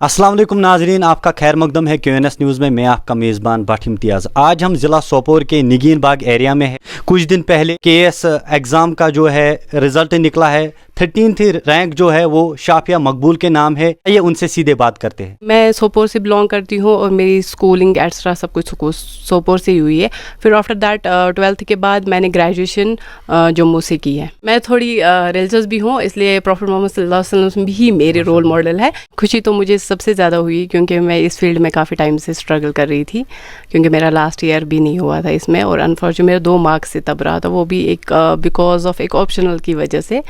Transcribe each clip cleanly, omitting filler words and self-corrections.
अस्सलाम वालेकुम नाजरीन, आपका खैर मकदम है QNS न्यूज़ में। मैं आपका मेज़बान भट्ट इम्तियाज़। आज हम ज़िला सोपोर के निगीन बाग एरिया में है। कुछ दिन पहले KS एग्ज़ाम का जो है रिज़ल्ट निकला है। 13th रैंक जो है वो शाफिया मकबूल के नाम है। ये उनसे सीधे बात करते हैं। मैं सोपोर से बिलोंग करती हूँ और मेरी स्कूलिंग एक्स्ट्रा सब कुछ सोपोर से ही हुई है। फिर आफ्टर दैट 12th के बाद मैंने ग्रेजुएशन जम्मू से की है। मैं थोड़ी रिलीजियस भी हूँ, इसलिए प्रॉफेट मोहम्मद सल्लल्लाहु अलैहि वसल्लम भी मेरे रोल मॉडल है। खुशी तो मुझे सबसे ज़्यादा हुई क्योंकि मैं इस फील्ड में काफ़ी टाइम से स्ट्रगल कर रही थी, क्योंकि मेरा लास्ट ईयर भी नहीं हुआ था इसमें, और अनफॉर्चुनेट मेरा 2 मार्क्स से तब रहा था, वो भी एक बिकॉज ऑफ एक ऑप्शनल की वजह से।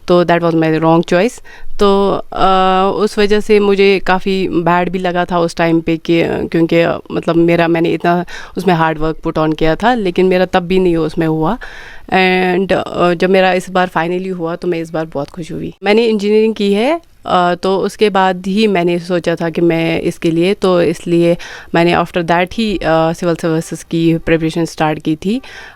तो that was my wrong choice. तो उस वजह से मुझे काफ़ी बैड भी लगा था उस टाइम पे कि क्योंकि मतलब मैंने इतना उसमें हार्ड वर्क पुट ऑन किया था, लेकिन मेरा तब भी नहीं उसमें हुआ। एंड जब मेरा इस बार फाइनली हुआ तो मैं इस बार बहुत खुश हुई। मैंने इंजीनियरिंग की है, तो उसके बाद ही मैंने सोचा था कि मैं इसके लिए, तो इसलिए मैंने आफ्टर दैट ही सिविल सर्विसेज की प्रिपरेशन स्टार्ट की थी।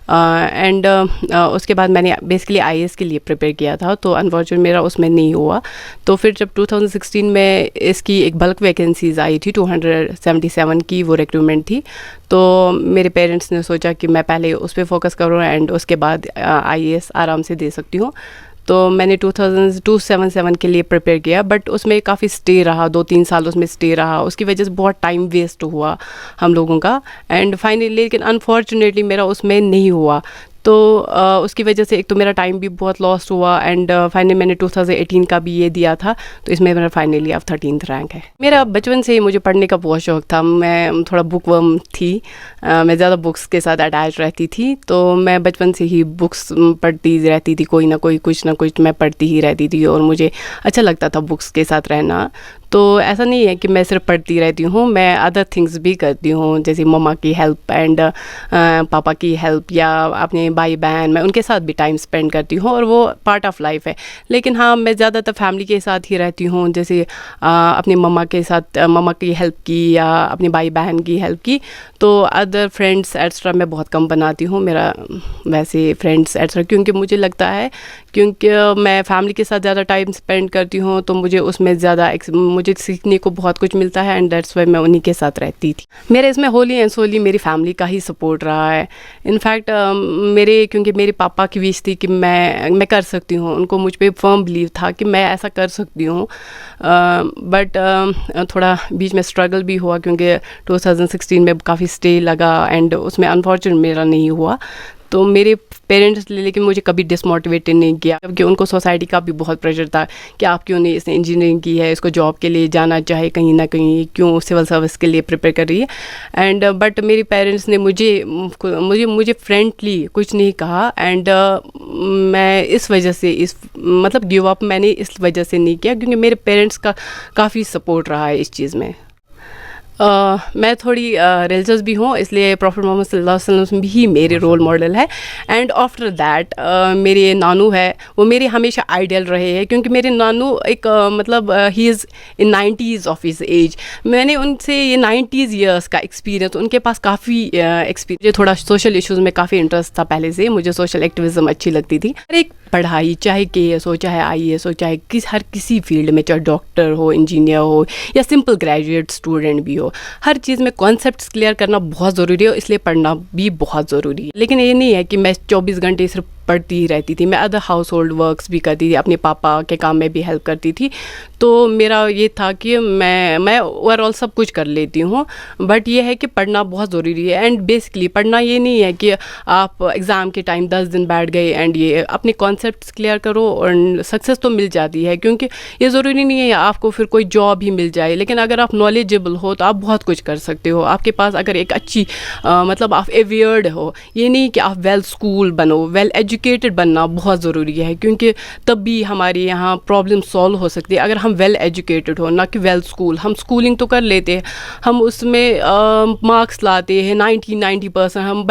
एंड उसके बाद मैंने बेसिकली IAS के लिए प्रिपेयर किया था, तो अनफॉर्चुनेट मेरा उसमें नहीं हुआ। तो फिर जब 2016 में इसकी एक बल्क वैकेंसीज़ आई थी, 277 की वो रिक्रूटमेंट थी, तो मेरे पेरेंट्स ने सोचा कि मैं पहले उस पर फोकस करूँ एंड उसके बाद IAS आराम से दे सकती हूँ। तो मैंने 277 के लिए प्रिपेयर किया, बट उसमें काफ़ी स्टे रहा, 2-3 साल उसमें स्टे रहा, उसकी वजह से बहुत टाइम वेस्ट हुआ हम लोगों का। एंड फाइनली लेकिन अनफॉर्चुनेटली मेरा उसमें नहीं हुआ, तो उसकी वजह से एक तो मेरा टाइम भी बहुत लॉस्ट हुआ। एंड फाइनली मैंने 2018 का भी ये दिया था, तो इसमें मेरा फाइनली अब 13th रैंक है। मेरा बचपन से ही मुझे पढ़ने का बहुत शौक था। मैं थोड़ा बुक वर्म थी, मैं ज़्यादा बुक्स के साथ अटैच रहती थी, तो मैं बचपन से ही बुक्स पढ़ती रहती थी, कोई ना कोई कुछ ना कुछ मैं पढ़ती ही रहती थी, और मुझे अच्छा लगता था बुक्स के साथ रहना। तो ऐसा नहीं है कि मैं सिर्फ पढ़ती रहती हूँ, मैं अदर थिंग्स भी करती हूँ, जैसे मम्मा की हेल्प एंड पापा की हेल्प, या अपने भाई बहन, मैं उनके साथ भी टाइम स्पेंड करती हूँ, और वो पार्ट ऑफ लाइफ है। लेकिन हाँ, मैं ज़्यादातर फैमिली के साथ ही रहती हूँ, जैसे अपनी मम्मा के साथ मम्मा की हेल्प की या अपने भाई बहन की हेल्प की। तो अदर फ्रेंड्स एक्स्ट्रा मैं बहुत कम बनाती हूँ, मेरा वैसे फ्रेंड्स एक्स्ट्रा, क्योंकि मुझे लगता है क्योंकि मैं फैमिली के साथ ज़्यादा टाइम स्पेंड करती हूँ, तो मुझे उसमें ज़्यादा मुझे सीखने को बहुत कुछ मिलता है, एंड दैट्स वाई मैं उन्हीं के साथ रहती थी। मेरे इसमें होली एंड सोली मेरी फैमिली का ही सपोर्ट रहा है। इनफैक्ट क्योंकि मेरे पापा की विश थी कि मैं कर सकती हूँ, उनको मुझ पर फर्म बिलीव था कि मैं ऐसा कर सकती हूँ। बट थोड़ा बीच में स्ट्रगल भी हुआ, क्योंकि 2016 में काफ़ी स्टे लगा, एंड उसमें अनफॉर्चुनेट मेरा नहीं हुआ। तो मेरे पेरेंट्स लेकिन मुझे कभी डिसमोटिवेटेड नहीं किया, क्योंकि उनको सोसाइटी का भी बहुत प्रेशर था कि आप क्यों नहीं, इसने इंजीनियरिंग की है, इसको जॉब के लिए जाना चाहे कहीं ना कहीं, क्यों सिविल सर्विस के लिए प्रिपेयर कर रही है। एंड बट मेरे पेरेंट्स ने मुझे फ्रेंडली कुछ नहीं कहा, एंड मैं इस वजह से मतलब गिव अप मैंने इस वजह से नहीं किया, क्योंकि मेरे पेरेंट्स का काफ़ी सपोर्ट रहा है इस चीज़ में। मैं थोड़ी रिलीजियस भी हूँ, इसलिए प्रॉफेट मोहम्मद सल्लल्लाहु अलैहि वसल्लम भी मेरे रोल मॉडल है। एंड आफ्टर दैट मेरे नानू है, वो मेरे हमेशा आइडियल रहे हैं, क्योंकि मेरे नानू एक मतलब he is in 90s of his age. मैंने उनसे ये 90s ईयर्स का एक्सपीरियंस, उनके पास काफ़ी एक्सपीरियंस। मुझे थोड़ा सोशल इश्यूज़ में काफ़ी इंटरेस्ट था पहले से, मुझे सोशल एक्टिविज़म अच्छी लगती थी। हर एक पढ़ाई, चाहे KS हो, चाहे IAS हो, चाहे हर किसी फील्ड में, चाहे डॉक्टर हो, इंजीनियर हो, या सिंपल ग्रेजुएट स्टूडेंट भी हो, हर चीज़ में कॉन्सेप्ट्स क्लियर करना बहुत ज़रूरी है, इसलिए पढ़ना भी बहुत ज़रूरी है। लेकिन ये नहीं है कि मैं 24 घंटे सिर्फ पढ़ती ही रहती थी, मैं अदर हाउस होल्ड वर्क्स भी करती थी, अपने पापा के काम में भी हेल्प करती थी। तो मेरा ये था कि मैं ओवरऑल सब कुछ कर लेती हूँ, बट ये है कि पढ़ना बहुत ज़रूरी है। एंड बेसिकली पढ़ना ये नहीं है कि आप एग्ज़ाम के टाइम 10 दिन बैठ गए एंड ये अपने कॉन्सेप्ट्स क्लियर करो और सक्सेस तो मिल जाती है, क्योंकि ये ज़रूरी नहीं है आपको फिर कोई जॉब ही मिल जाए, लेकिन अगर आप नॉलेजेबल हो तो आप बहुत कुछ कर सकते हो। आपके पास अगर एक अच्छी मतलब आप अवेयर्ड हो, ये नहीं कि आप वेल स्कूल बनो, वेल एजुकेटेड बनना बहुत ज़रूरी है, क्योंकि तब भी हमारे यहाँ प्रॉब्लम सॉल्व हो सकती है अगर हम वेल एजुकेटेड हो, ना कि वेल स्कूल। हम स्कूलिंग तो कर लेते हैं, हम उसमें मार्क्स लाते हैं 90% हम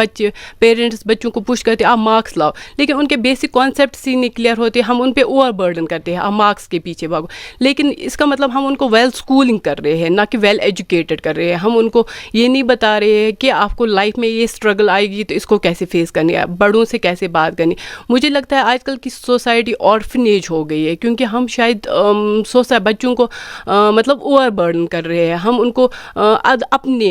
पेरेंट्स बच्चों को पुश करते हैं आप मार्क्स लाओ, लेकिन उनके बेसिक कॉन्सेप्ट्स ही नहीं क्लियर होते, हम उन पे ओवर बर्डन करते हैं, आप मार्क्स के पीछे भागो। लेकिन इसका मतलब हम उनको वेल स्कूलिंग कर रहे हैं, ना कि वेल एजुकेटेड कर रहे हैं। हम उनको ये नहीं बता रहे हैं कि आपको लाइफ में ये स्ट्रगल आएगी तो इसको कैसे फेस करनी है, बड़ों से कैसे बात करनी। मुझे लगता है आजकल की सोसाइटी ऑर्फनेज हो गई है, क्योंकि हम शायद सोच बहुत सारे बच्चों को मतलब ओवरबर्डन कर रहे हैं। हम उनको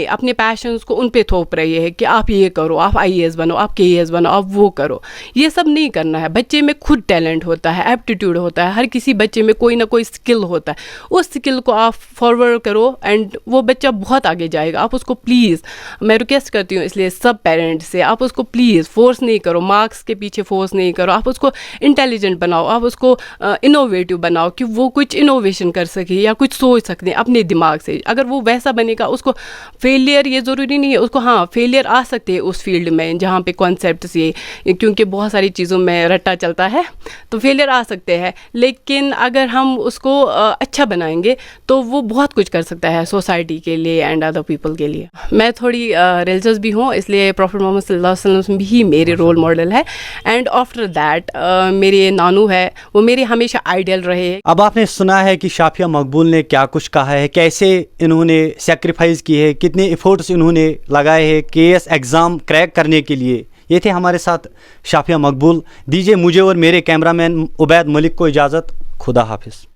अपने पैशंस को उन पे थोप रहे हैं कि आप ये करो, आप IAS बनो, आप KAS बनो, आप वो करो। ये सब नहीं करना है। बच्चे में खुद टैलेंट होता है, एप्टीट्यूड होता है, हर किसी बच्चे में कोई ना कोई स्किल होता है। उस स्किल को आप फॉरवर्ड करो एंड वो बच्चा बहुत आगे जाएगा। आप उसको प्लीज़, मैं रिक्वेस्ट करती हूँ इसलिए सब पेरेंट्स से, आप उसको प्लीज़ फोर्स नहीं करो, मार्क्स के पीछे फोर्स नहीं करो। आप उसको इंटेलिजेंट बनाओ, आप उसको इनोवेटिव बनाओ कि वो कुछ इनोवेशन कर सके या कुछ सोच सकते हैं अपने दिमाग से। अगर वो वैसा बनेगा, उसको फेलियर, ये ज़रूरी नहीं है उसको, हाँ फेलियर आ सकते हैं उस फील्ड में जहाँ पे कॉन्सेप्ट्स ये, क्योंकि बहुत सारी चीज़ों में रट्टा चलता है, तो फेलियर आ सकते हैं। लेकिन अगर हम उसको अच्छा बनाएंगे तो वो बहुत कुछ कर सकता है सोसाइटी के लिए एंड अदर पीपल के लिए। मैं थोड़ी रिलीजियस भी हूँ, इसलिए प्रॉफेट मोहम्मद सल्लल्लाहु अलैहि वसल्लम भी मेरे रोल मॉडल है। एंड आफ्टर दैट मेरे नानू है, वो मेरे हमेशा आइडियल रहे। अब आपने सुना है कि शाफिया मकबूल ने क्या कुछ कहा है, कैसे इन्होंने सेक्रीफाइस की है, कितने एफर्ट्स इन्होंने लगाए हैं KS एग्ज़ाम क्रैक करने के लिए। ये थे हमारे साथ शाफिया मकबूल। दीजिए मुझे और मेरे कैमरामैन उबैद मलिक को इजाज़त। खुदा हाफिज़।